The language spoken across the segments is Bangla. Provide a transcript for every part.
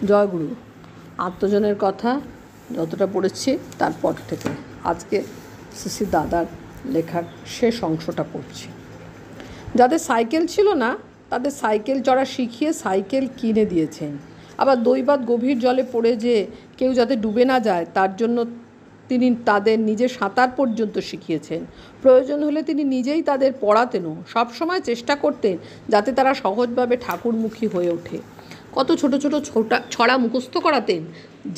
জয়গুরু। আত্মজনের কথা যতটা পড়েছি তারপর থেকে আজকে শ্রী দাদার লেখার শেষ অংশটা পড়ছি। যাদের সাইকেল ছিল না তাদের সাইকেল চড়া শিখিয়ে সাইকেল কিনে দিয়েছেন। আবার দৈবাৎ গভীর জলে পড়ে যে কেউ যাতে ডুবে না যায় তার জন্য তিনি তাদের নিজে সাঁতার পর্যন্ত শিখিয়েছেন। প্রয়োজন হলে তিনি নিজেই তাদের পড়াতেনও। সবসময় চেষ্টা করতেন যাতে তারা সহজভাবে ঠাকুরমুখী হয়ে ওঠে। কত ছোট ছোট ছড়া মুখস্থ করাতেন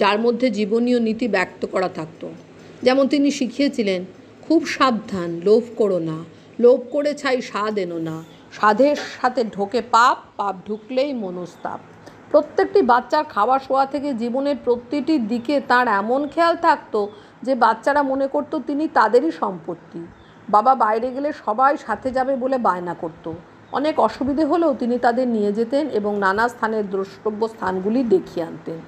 যার মধ্যে জীবনীয় নীতি ব্যক্ত করা থাকতো। যেমন তিনি শিখিয়েছিলেন, খুব সাবধান, লোভ করো না, লোভ করে ছাই স্বাদ এনো না, স্বাদের সাথে ঢোকে পাপ, পাপ ঢুকলেই মনস্তাপ। প্রত্যেকটি বাচ্চার খাওয়া শোয়া থেকে জীবনের প্রতিটি দিকে তার এমন খেয়াল থাকতো যে বাচ্চারা মনে করতো তিনি তাদেরই সম্পত্তি। বাবা বাইরে গেলে সবাই সাথে যাবে বলে বায়না করতো। অনেক অসুবিধে হলেও তিনি তাদের নিয়ে যেতেন এবং নানা স্থানের দ্রষ্টব্য স্থানগুলি দেখিয়ে আনতেন।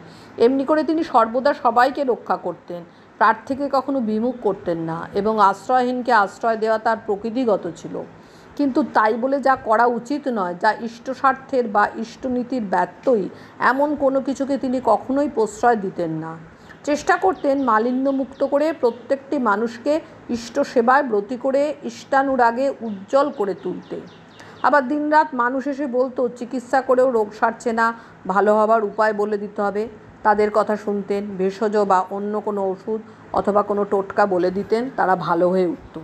এমনি করে তিনি সর্বদা সবাইকে রক্ষা করতেন, প্রার্থীকে কখনো বিমুখ করতেন না এবং আশ্রয়হীনকে আশ্রয় দেওয়া তার প্রকৃতিগত ছিল। কিন্তু তাই বলে যা করা উচিত নয়, যা ইষ্টস্বার্থের বা ইষ্টনীতির ব্যত্যয়, এমন কোনো কিছুকে তিনি কখনোই প্রশ্রয় দিতেন না। চেষ্টা করতেন মালিন্যমুক্ত করে প্রত্যেকটি মানুষকে ইষ্ট সেবায় ব্রতী করে ইষ্টানুরাগে উজ্জ্বল করে তুলতে। আবার দিনরাত মানুষ এসে বলতো চিকিৎসা করেও রোগ সারছে না, ভালো হবার উপায় বলে দিতে হবে। তাদের কথা শুনতেন, ভেষজ বা অন্য কোনো ওষুধ অথবা কোনো টোটকা বলে দিতেন, তারা ভালো হয়ে উঠত।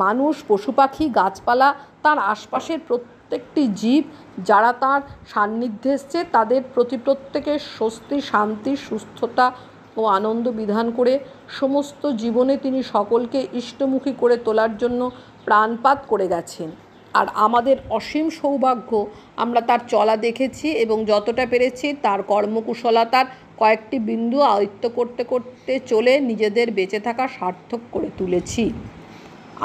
মানুষ, পশু পাখি, গাছপালা, তার আশপাশের প্রত্যেকটি জীব যারা তার সান্নিধ্যে এসছে তাদের প্রতি প্রত্যেকের স্বস্তি, শান্তি, সুস্থতা ও আনন্দ বিধান করে সমস্ত জীবনে তিনি সকলকে ইষ্টমুখী করে তোলার জন্য প্রাণপাত করে গেছেন। আর আমাদের অসীম সৌভাগ্য, আমরা তার চলা দেখেছি এবং যতটা পেরেছি তার কর্মকুশলতার কয়েকটি বিন্দু আয়ত্ত করতে করতে চলে নিজেদের বেঁচে থাকা সার্থক করে তুলেছি।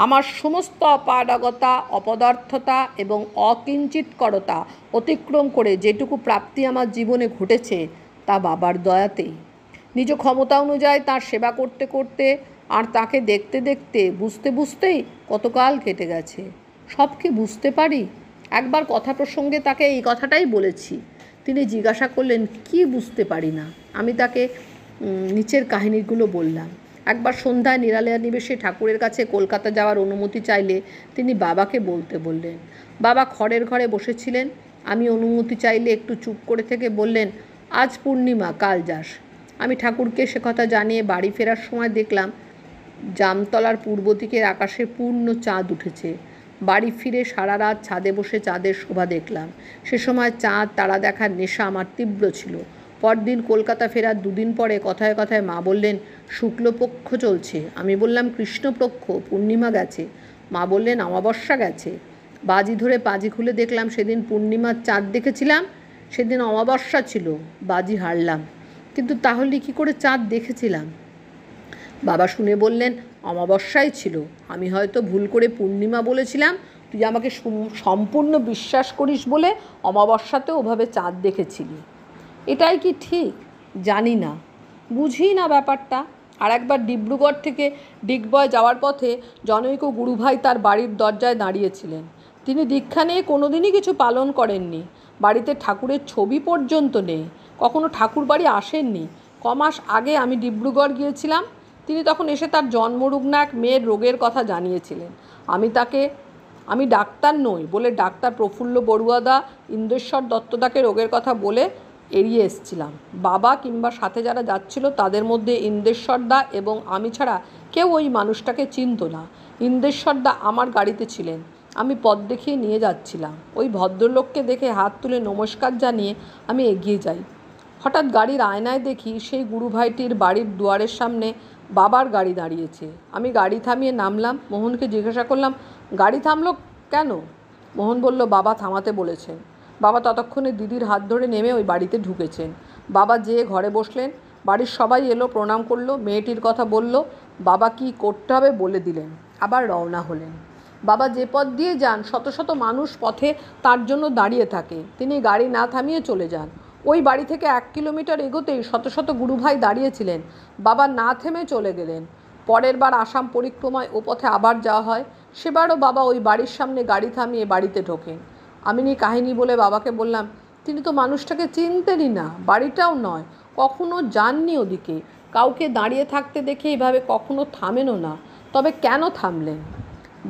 আমার সমস্ত অপারগতা, অপদার্থতা এবং অকিঞ্চিৎকরতা অতিক্রম করে যেটুকু প্রাপ্তি আমার জীবনে ঘটেছে তা বাবার দয়াতেই। নিজ ক্ষমতা অনুযায়ী তার সেবা করতে করতে আর তাকে দেখতে দেখতে বুঝতে বুঝতেই কতকাল কেটে গেছে। সব কি বুঝতে পারি? একবার কথা প্রসঙ্গে তাকে এই কথাটাই বলেছি। তিনি জিজ্ঞাসা করলেন, কি বুঝতে পারি না? আমি তাকে নিচের কাহিনীগুলো বললাম। একবার সন্ধ্যায় নিরালয়া নিবেশে ঠাকুরের কাছে কলকাতা যাওয়ার অনুমতি চাইলে তিনি বাবাকে বলতে বললেন। বাবা খড়ের ঘরে বসেছিলেন। আমি অনুমতি চাইলে একটু চুপ করে থেকে বললেন, আজ পূর্ণিমা, কাল যাস। আমি ঠাকুরকে সে কথা জানিয়ে বাড়ি ফেরার সময় দেখলাম জামতলার পূর্ব দিকের আকাশে পূর্ণ চাঁদ উঠেছে। বাড়ি ফিরে সারা রাত ছাদে বসে চাঁদের শোভা দেখলাম। সে সময় চাঁদ তারা দেখার নেশা আমার তীব্র ছিল। পরদিন কলকাতা ফেরার দুদিন পরে কথায় কথায় মা বললেন, শুক্লপক্ষ চলছে। আমি বললাম, কৃষ্ণপক্ষ, পূর্ণিমা গেছে। মা বললেন, অমাবস্যা গেছে। বাজি ধরে পাজি খুলে দেখলাম সেদিন পূর্ণিমার চাঁদ দেখেছিলাম, সেদিন অমাবস্যা ছিল। বাজি হারলাম, কিন্তু তাহলে কি করে চাঁদ দেখেছিলাম? বাবা শুনে বললেন, অমাবস্যাই ছিল। আমি হয়তো ভুল করে পূর্ণিমা বলেছিলাম। তুই আমাকে সম্পূর্ণ বিশ্বাস করিস বলে অমাবস্যাতেও ওভাবে চাঁদ দেখেছিলি। এটাই কি ঠিক? জানি না, বুঝি না ব্যাপারটা। আর একবার ডিব্রুগড় থেকে ডিগবয় যাওয়ার পথে জনৈক গুরুভাই তার বাড়ির দরজায় দাঁড়িয়েছিলেন। তিনি দীক্ষা নিয়ে কোনোদিনই কিছু পালন করেননি। বাড়িতে ঠাকুরের ছবি পর্যন্ত নেই। কখনো ঠাকুর বাড়ি আসেননি। কমাস আগে আমি ডিব্রুগড় গিয়েছিলাম। তিনি তখন এসে তার জন্মরুগ্ন এক মেয়ের রোগের কথা জানিয়েছিলেন। আমি ডাক্তার নই বলে ডাক্তার প্রফুল্ল বড়ুয়াদা, ইন্দ্রেশ্বর দত্তদাকে রোগের কথা বলে এড়িয়ে এসেছিলাম। বাবা কিংবা সাথে যারা যাচ্ছিল তাদের মধ্যে ইন্দ্রেশ্বরদা এবং আমি ছাড়া কেউ ওই মানুষটাকে চিনত না। ইন্দ্রেশ্বরদা আমার গাড়িতে ছিলেন। আমি পথ দেখিয়ে নিয়ে যাচ্ছিলাম। ওই ভদ্রলোককে দেখে হাত তুলে নমস্কার জানিয়ে আমি এগিয়ে যাই। হঠাৎ গাড়ির আয়নায় দেখি সেই গুরুভাইটির বাড়ির দুয়ারের সামনে বাবার গাড়ি দাঁড়িয়েছে। আমি গাড়ি থামিয়ে নামলাম। মোহনকে জিজ্ঞাসা করলাম, গাড়ি থামলো কেন? মোহন বলল, বাবা থামাতে বলেছেন। বাবা ততক্ষণে দিদির হাত ধরে নেমে ওই বাড়িতে ঢুকেছেন। বাবা যেয়ে ঘরে বসলেন। বাড়ির সবাই এলো, প্রণাম করলো, মেয়েটির কথা বলল। বাবা কি করতে হবে বলে দিলেন। আবার রওনা হলেন। বাবা যে পথ দিয়ে যান শত শত মানুষ পথে তার জন্য দাঁড়িয়ে থাকে। তিনি গাড়ি না থামিয়ে চলে যান। ওই বাড়ি থেকে 1 কিলোমিটার এগোতেই শত শত গুরুভাই দাঁড়িয়েছিলেন। বাবা না থেমে চলে গেলেন। পরের বার আসাম পরিক্রমায় ও পথে আবার যাওয়া হয়। সেবারও বাবা ওই বাড়ির সামনে গাড়ি থামিয়ে বাড়িতে ঢোকেন। আমি কাহিনী বলে বাবাকে বললাম, তিনি তো মানুষটাকে চিনতেনই না, বাড়িটাও নয়, কখনো যাননি ওদিকে, কাউকে দাঁড়িয়ে থাকতে দেখে এইভাবে কখনো থামেনও না। তবে কেন থামলেন?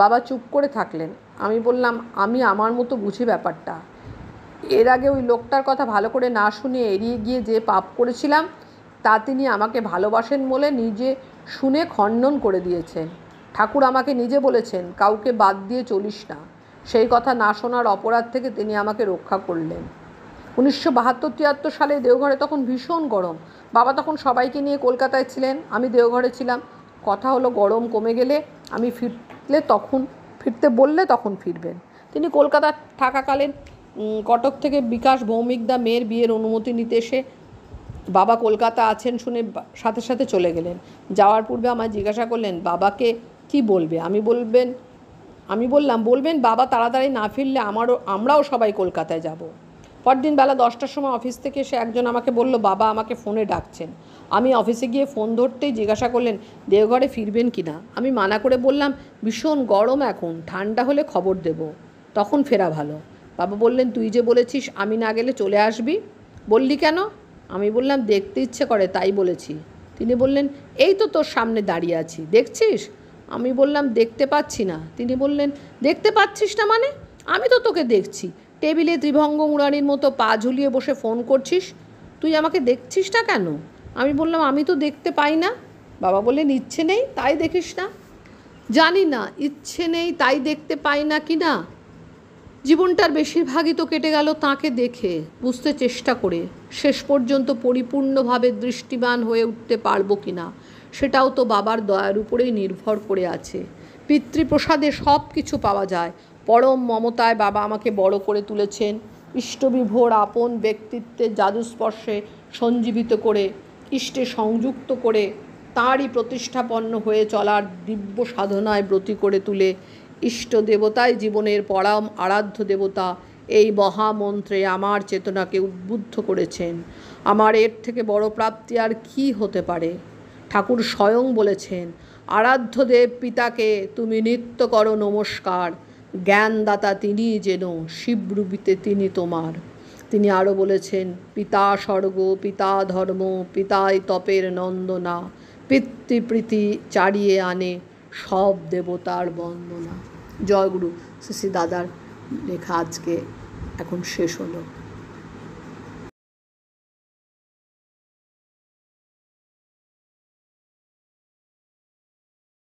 বাবা চুপ করে থাকলেন। আমি বললাম, আমি আমার মতো বুঝি ব্যাপারটা। এর আগে ওই লোকটার কথা ভালো করে না শুনে এড়িয়ে গিয়ে যে পাপ করেছিলাম, তা তিনি আমাকে ভালোবাসেন বলে নিজে শুনে খণ্ডন করে দিয়েছেন। ঠাকুর আমাকে নিজে বলেছেন, কাউকে বাদ দিয়ে চলিস না। সেই কথা না শোনার অপরাধ থেকে তিনি আমাকে রক্ষা করলেন। 1972-73 সালে দেওঘরে তখন ভীষণ গরম। বাবা তখন সবাইকে নিয়ে কলকাতায় ছিলেন, আমি দেওঘরে ছিলাম। কথা হলো, গরম কমে গেলে আমি ফিরতে বললে তখন ফিরবেন। তিনি কলকাতা থাকাকালীন কটক থেকে বিকাশ ভৌমিকদা মেয়ের বিয়ের অনুমতি নিতে এসে বাবা কলকাতা আছেন শুনে সাথে সাথে চলে গেলেন। যাওয়ার পূর্বে আমায় জিজ্ঞাসা করলেন, বাবাকে কি বলবে? আমি বললাম, বলবেন বাবা তাড়াতাড়ি না ফিরলে আমরাও সবাই কলকাতায় যাব। পরদিন বেলা 10টার সময় অফিস থেকে এসে একজন আমাকে বলল, বাবা আমাকে ফোনে ডাকছেন। আমি অফিসে গিয়ে ফোন ধরতেই জিজ্ঞাসা করলেন, দেওঘরে ফিরবেন কি না? আমি মানা করে বললাম, ভীষণ গরম এখন, ঠান্ডা হলে খবর দেব, তখন ফেরা ভালো। বাবা বললেন, তুই যে বলেছিস আমি না গেলে চলে আসবি, বললি কেন? আমি বললাম, দেখতে ইচ্ছে করে তাই বলেছি। তিনি বললেন, এই তো তোর সামনে দাঁড়িয়ে আছি, দেখছিস? আমি বললাম, দেখতে পাচ্ছি না। তিনি বললেন, দেখতে পাচ্ছিস না মানে? আমি তো তোকে দেখছি, টেবিলে ত্রিভঙ্গ মুরারির মতো পা ঝুলিয়ে বসে ফোন করছিস, তুই আমাকে দেখছিস না কেন? আমি বললাম, আমি তো দেখতে পাই না। বাবা বললেন, ইচ্ছে নেই তাই দেখিস না? জানি না ইচ্ছে নেই তাই দেখতে পাই না কি না, জীবনটার বেশিরভাগই তো কেটে গেল তাঁকে দেখে, বুঝতে চেষ্টা করে। শেষ পর্যন্ত পরিপূর্ণভাবে দৃষ্টিমান হয়ে উঠতে পারবো কি না, সেটাও তো বাবার দয়ার উপরেই নির্ভর করে আছে। পিতৃপ্রসাদে সব কিছু পাওয়া যায়। পরম মমতায় বাবা আমাকে বড় করে তুলেছেন, ইষ্টবিভোর আপন ব্যক্তিত্বের জাদুস্পর্শে সঞ্জীবিত করে, ইষ্টে সংযুক্ত করে, তাঁরই প্রতিষ্ঠাপন্ন হয়ে চলার দিব্য সাধনায় ব্রতী করে তুলে ইষ্ট দেবতাই জীবনের পরম আরাধ্য দেবতা এই মহামন্ত্রে আমার চেতনাকে উদ্বুদ্ধ করেছেন। আমার এর থেকে বড় প্রাপ্তি আর কী হতে পারে? ঠাকুর স্বয়ং বলেছেন, আরাধ্য দেব পিতাকে তুমি নিত্য করো নমস্কার, জ্ঞানদাতা তিনিই যেন, শিবরূপিতে তিনি তোমার। তিনি আরও বলেছেন, পিতা স্বর্গ, পিতা ধর্ম, পিতাই তপের নন্দনা, পিতৃপ্রীতি চারিয়ে আনে সব দেবতার বন্দনা। জয়গুরু। শ্রী শ্রী দাদার লেখা আজকে এখন শেষ হলো।